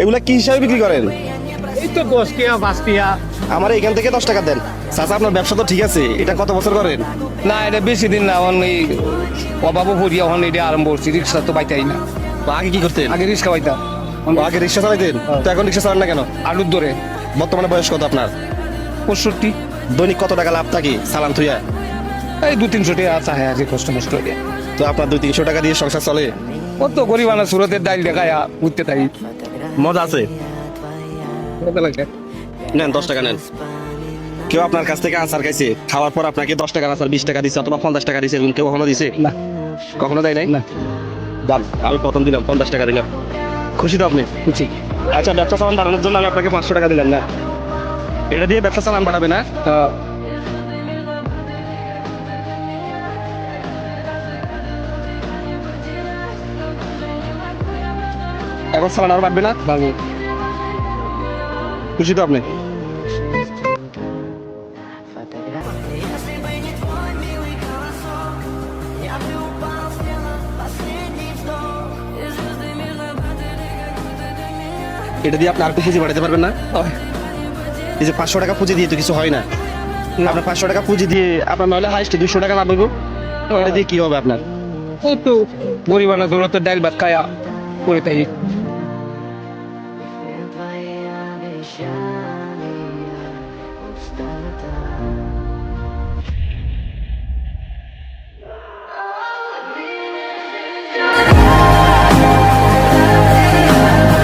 এগুলা কি হিসাবে বিক্রি করেন? এই তো 10 টাকা 5 টাকা। আমার এখান থেকে 10 টাকা দেন। চাচা আপনার ব্যবসা তো ঠিক আছে, এটা কত বছর করেন? না এটা বেশি দিন না, এখন এই অভাবও পড়ি, এখন এটা আরম্ভ করছি। রিক্সা তো পাইতাই না, আগে কি করতেন? আগে রিক্সা পাইতাম। আগে রিক্সা চালাইতেন, তো এখন রিক্সা চালান না কেন? আলুর দরে বর্তমানে বয়স কত আপনার? 65। দৈনিক কত টাকা লাভ থাকে চালান থুইয়া? এই 200-300 টাকা আছে, হ্যাঁ আছে কষ্ট মষ্ট দিয়ে। তো আপনার 200-300 টাকা দিয়ে সংসার চলে? কত গরিব আনা সুরতের ডাইল দেখায় উঠতে থাকি। মজা আছে। কত লাগে? নেন 10 টাকা নেন। কেউ আপনার কাছ থেকে আচার খাইছে, খাওয়ার পর আপনাকে 10 টাকার আচার 20 টাকা দিচ্ছে অথবা 50 টাকা দিচ্ছে, এরকম কেউ কখনো দিছে? না। কখনো দেয় নাই? না। দাম আমি প্রথম দিলাম 50 টাকা দিলাম। খুশি তো আপনি? খুশি। আচ্ছা, ব্যবসা চালান বাড়ানোর জন্য আমি আপনাকে 500 টাকা দিলাম না, এটা দিয়ে ব্যবসা চালান বাড়াবে না? এখন চালান আর বাড়বে না? বাবু খুশি তো আপনি? এটা দিয়ে আপনি আর একটু পুঁজি বাড়াতে পারবেন না? এই যে 500 টাকা পুঁজি দিয়ে তো কিছু হয় না। আপনার 500 টাকা পুঁজি দিয়ে আপনার নাহলে হাইস্ট 200 টাকা লাভ হইব। এটা দিয়ে কি হবে আপনার? ও তো গরিব আনা সুরতের ডাইল ভাত খায়া করে থাকি।